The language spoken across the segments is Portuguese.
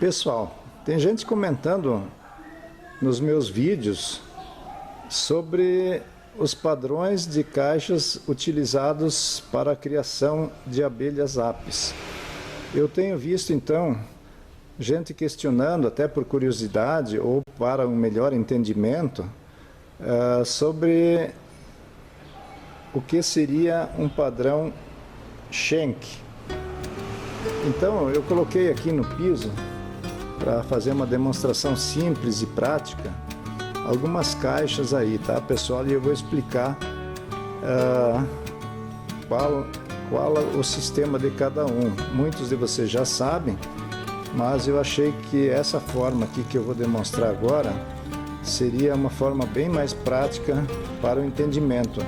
Pessoal, tem gente comentando nos meus vídeos sobre os padrões de caixas utilizados para a criação de abelhas apis. Eu tenho visto então gente questionando, até por curiosidade ou para um melhor entendimento, sobre o que seria um padrão Schenck. Então eu coloquei aqui no piso, para fazer uma demonstração simples e prática, algumas caixas aí, tá, pessoal? E eu vou explicar qual o sistema de cada um. Muitos de vocês já sabem, mas eu achei que essa forma aqui que eu vou demonstrar agora seria uma forma bem mais prática para o entendimento,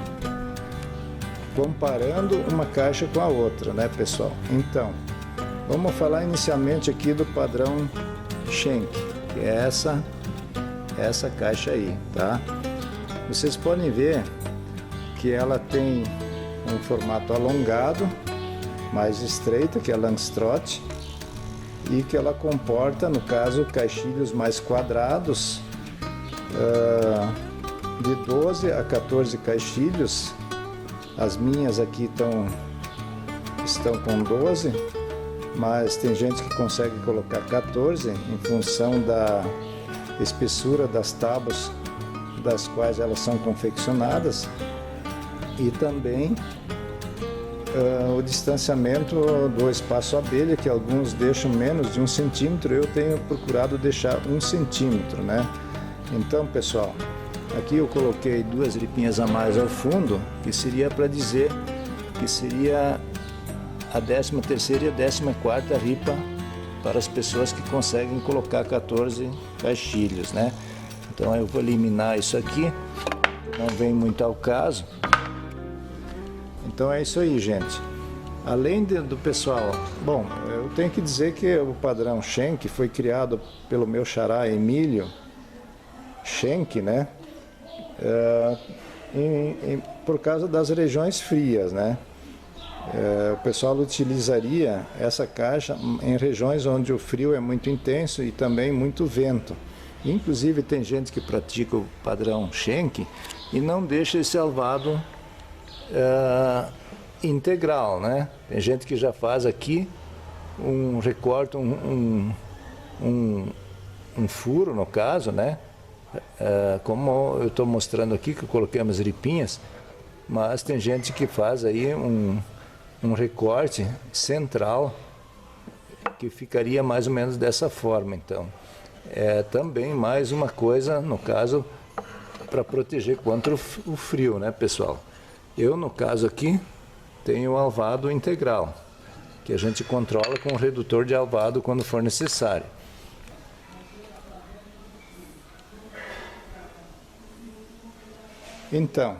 comparando uma caixa com a outra, né, pessoal? Então, vamos falar inicialmente aqui do padrão Schenck, que é essa caixa aí, tá? Vocês podem ver que ela tem um formato alongado, mais estreita, que é a Langstroth, e que ela comporta, no caso, caixilhos mais quadrados, de 12 a 14 caixilhos. As minhas aqui estão com 12, mas tem gente que consegue colocar 14 em função da espessura das tábuas das quais elas são confeccionadas, e também o distanciamento do espaço abelha, que alguns deixam menos de 1 centímetro, eu tenho procurado deixar 1 centímetro, né? Então, pessoal, aqui eu coloquei 2 ripinhas a mais ao fundo, que seria para dizer que seria a 13ª e a 14ª ripa para as pessoas que conseguem colocar 14 caixilhos, né? Então eu vou eliminar isso aqui, não vem muito ao caso. Então é isso aí, gente. Além do pessoal, bom, eu tenho que dizer que o padrão Schenck foi criado pelo meu xará Emílio Schenck, né? Por causa das regiões frias, né? O pessoal utilizaria essa caixa em regiões onde o frio é muito intenso e também muito vento. Inclusive tem gente que pratica o padrão Schenck e não deixa esse alvado integral, né? Tem gente que já faz aqui um recorte, um furo no caso, né? Como eu estou mostrando aqui, que eu coloquei umas ripinhas, mas tem gente que faz aí um recorte central que ficaria mais ou menos dessa forma. Então é também mais uma coisa, no caso, para proteger contra o frio, né, pessoal? Eu, no caso aqui, tenho o alvado integral, que a gente controla com o redutor de alvado quando for necessário. Então,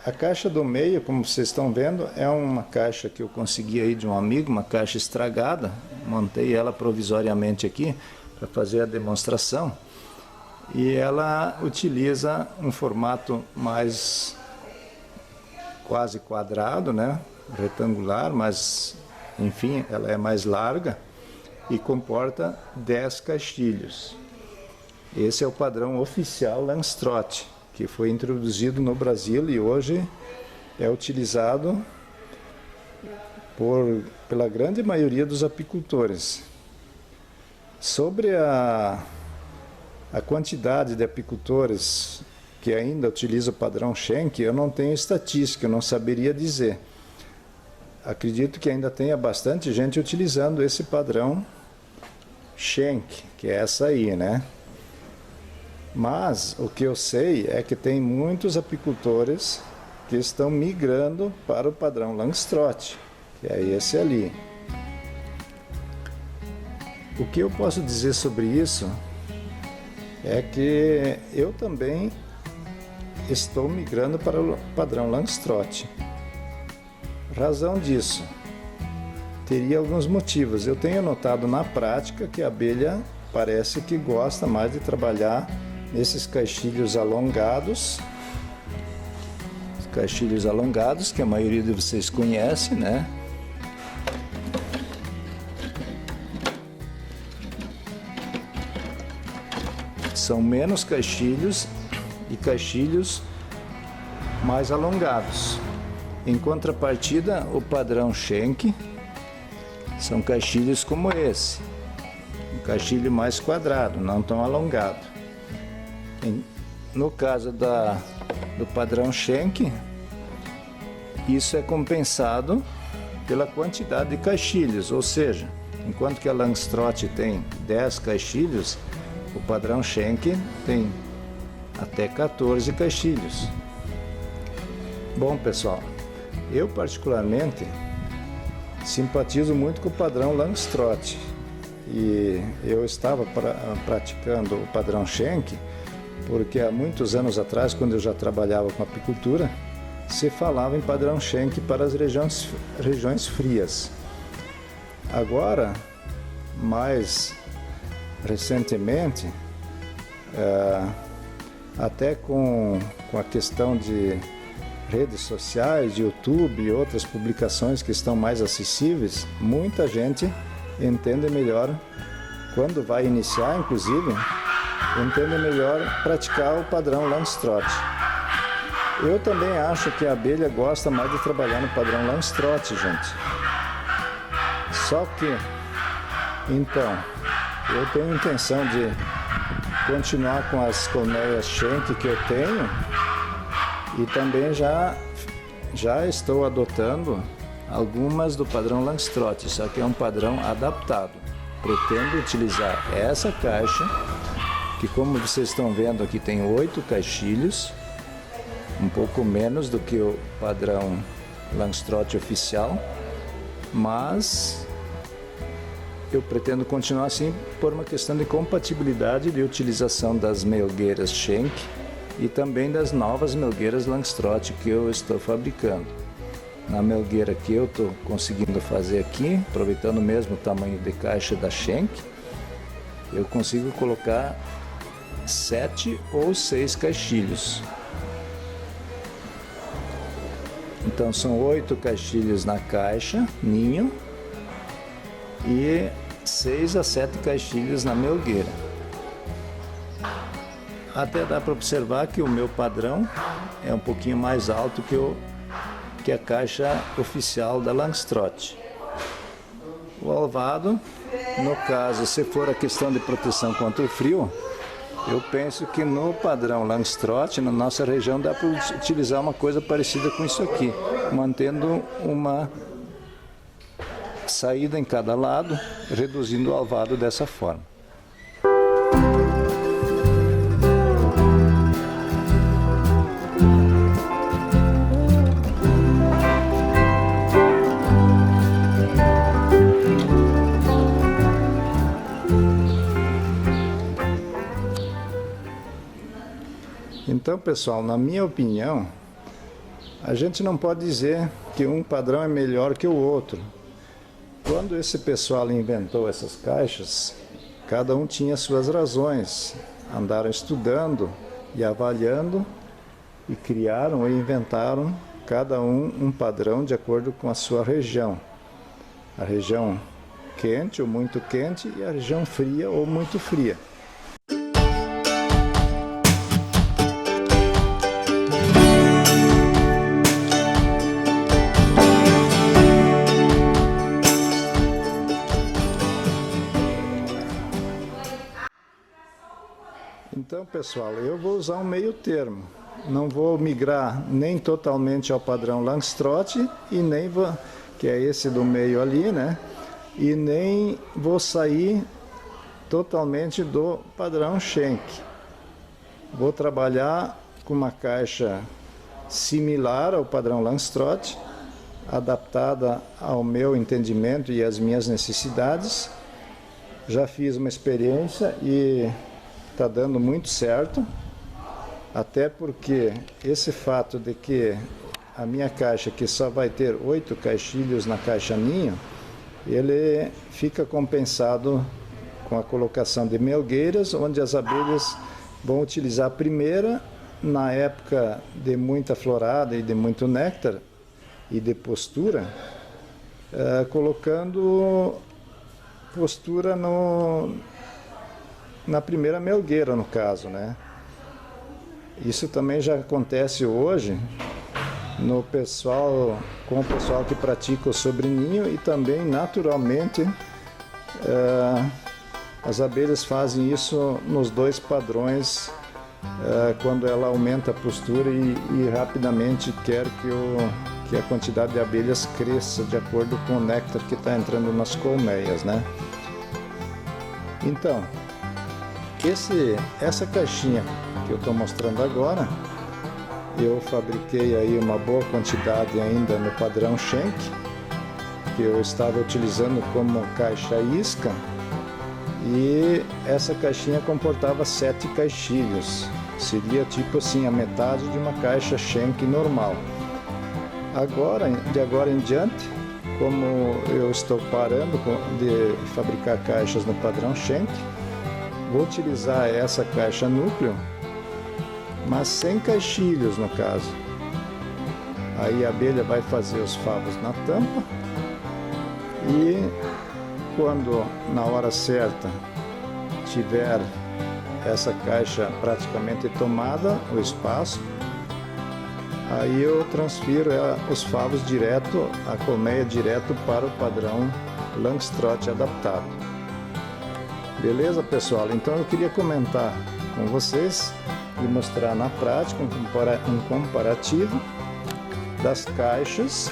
a caixa do meio, como vocês estão vendo, é uma caixa que eu consegui aí de um amigo, uma caixa estragada. Montei ela provisoriamente aqui para fazer a demonstração. E ela utiliza um formato mais quase quadrado, né? Retangular, mas enfim, ela é mais larga e comporta 10 caixilhos. Esse é o padrão oficial Langstroth, que foi introduzido no Brasil e hoje é utilizado pela grande maioria dos apicultores. Sobre a quantidade de apicultores que ainda utilizam o padrão Schenck, eu não tenho estatística, eu não saberia dizer. Acredito que ainda tenha bastante gente utilizando esse padrão Schenck, que é essa aí, né? Mas o que eu sei é que tem muitos apicultores que estão migrando para o padrão Langstroth, que é esse ali. O que eu posso dizer sobre isso é que eu também estou migrando para o padrão Langstroth. Razão disso, teria alguns motivos. Eu tenho notado na prática que a abelha parece que gosta mais de trabalhar nesses caixilhos alongados. Os caixilhos alongados que a maioria de vocês conhece, né? São menos caixilhos e caixilhos mais alongados. Em contrapartida, o padrão Schenck são caixilhos como esse, um caixilho mais quadrado, não tão alongado. No caso do padrão Schenck, isso é compensado pela quantidade de caixilhos, ou seja, enquanto que a Langstroth tem 10 caixilhos, o padrão Schenck tem até 14 caixilhos. Bom, pessoal, eu particularmente simpatizo muito com o padrão Langstroth e eu estava praticando o padrão Schenck porque há muitos anos atrás, quando eu já trabalhava com apicultura, se falava em padrão Schenck para as regiões frias. Agora, mais recentemente, até com a questão de redes sociais, de YouTube e outras publicações que estão mais acessíveis, muita gente entende melhor, quando vai iniciar inclusive, entende melhor praticar o padrão Langstroth. Eu também acho que a abelha gosta mais de trabalhar no padrão Langstroth, gente. Só que, então, eu tenho intenção de continuar com as colmeias Schenck que eu tenho e também já estou adotando algumas do padrão Langstroth, só que é um padrão adaptado. Pretendo utilizar essa caixa, que como vocês estão vendo aqui tem 8 caixilhos, um pouco menos do que o padrão Langstroth oficial, mas eu pretendo continuar assim por uma questão de compatibilidade de utilização das melgueiras Schenck e também das novas melgueiras Langstroth que eu estou fabricando. Na melgueira que eu estou conseguindo fazer aqui, aproveitando o mesmo tamanho de caixa da Schenck, eu consigo colocar 7 ou 6 caixilhos. Então são 8 caixilhos na caixa, ninho, e 6 a 7 caixilhos na melgueira. Até dá para observar que o meu padrão é um pouquinho mais alto que a caixa oficial da Langstroth. O alvado, no caso, se for a questão de proteção contra o frio, eu penso que no padrão Langstroth, na nossa região, dá para utilizar uma coisa parecida com isso aqui, mantendo uma saída em cada lado, reduzindo o alvado dessa forma. Então, pessoal, na minha opinião, a gente não pode dizer que um padrão é melhor que o outro. Quando esse pessoal inventou essas caixas, cada um tinha suas razões. Andaram estudando e avaliando e criaram e inventaram cada um padrão de acordo com a sua região. A região quente ou muito quente e a região fria ou muito fria. Então, pessoal, eu vou usar um meio termo. Não vou migrar nem totalmente ao padrão Langstroth e nem vou, que é esse do meio ali, né? E nem vou sair totalmente do padrão Schenck. Vou trabalhar com uma caixa similar ao padrão Langstroth, adaptada ao meu entendimento e às minhas necessidades. Já fiz uma experiência e está dando muito certo. Até porque esse fato de que a minha caixa, que só vai ter 8 caixilhos na caixa ninho, ele fica compensado com a colocação de melgueiras, onde as abelhas vão utilizar a primeira na época de muita florada e de muito néctar e de postura, colocando postura na primeira melgueira, no caso, né? Isso também já acontece hoje com o pessoal que pratica o sobreninho, e também naturalmente as abelhas fazem isso nos dois padrões, quando ela aumenta a postura e rapidamente quer que a quantidade de abelhas cresça de acordo com o néctar que está entrando nas colmeias, né? Então, essa caixinha que eu estou mostrando agora, eu fabriquei aí uma boa quantidade ainda no padrão Schenck, que eu estava utilizando como caixa isca, e essa caixinha comportava 7 caixilhos, seria tipo assim a metade de uma caixa Schenck normal. De agora em diante, como eu estou parando de fabricar caixas no padrão Schenck, vou utilizar essa caixa núcleo, mas sem caixilhos no caso. Aí a abelha vai fazer os favos na tampa, e quando na hora certa tiver essa caixa praticamente tomada, o espaço, aí eu transfiro os favos direto, a colmeia direto para o padrão Langstroth adaptado. Beleza, pessoal? Então eu queria comentar com vocês e mostrar na prática um comparativo das caixas.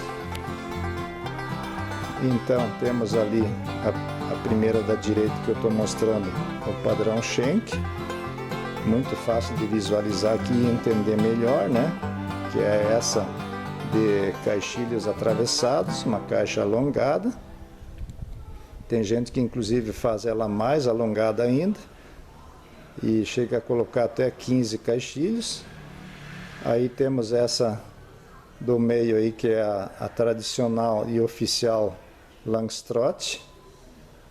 Então temos ali a primeira da direita que eu estou mostrando, o padrão Schenck, muito fácil de visualizar aqui e entender melhor, né? Que é essa de caixilhos atravessados, uma caixa alongada. Tem gente que inclusive faz ela mais alongada ainda e chega a colocar até 15 caixilhos. Aí temos essa do meio aí, que é a tradicional e oficial Langstroth,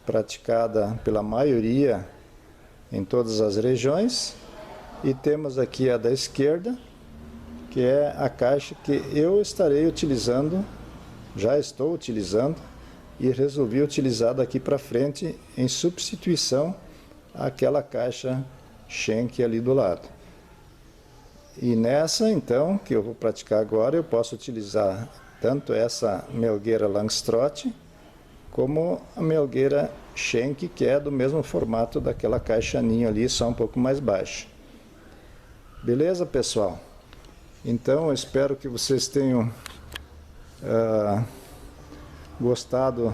praticada pela maioria em todas as regiões. E temos aqui a da esquerda, que é a caixa que eu estarei utilizando, já estou utilizando, e resolvi utilizar daqui para frente em substituição àquela caixa Schenck ali do lado. E nessa, então, que eu vou praticar agora, eu posso utilizar tanto essa melgueira Langstroth, como a melgueira Schenck, que é do mesmo formato daquela caixa ninho ali, só um pouco mais baixa. Beleza, pessoal? Então, eu espero que vocês tenham gostado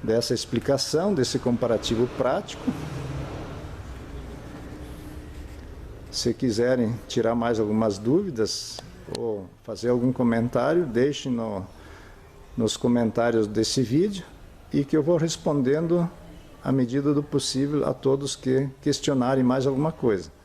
dessa explicação, desse comparativo prático. Se quiserem tirar mais algumas dúvidas ou fazer algum comentário, deixem nos comentários desse vídeo, e que eu vou respondendo à medida do possível a todos que questionarem mais alguma coisa.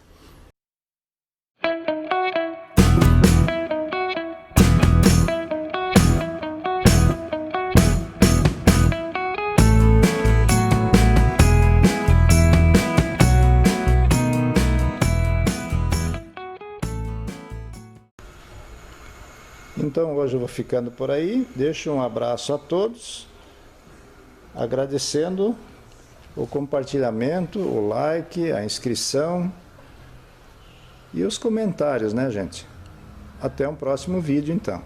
Então hoje eu vou ficando por aí, deixo um abraço a todos, agradecendo o compartilhamento, o like, a inscrição e os comentários, né, gente? Até um próximo vídeo, então.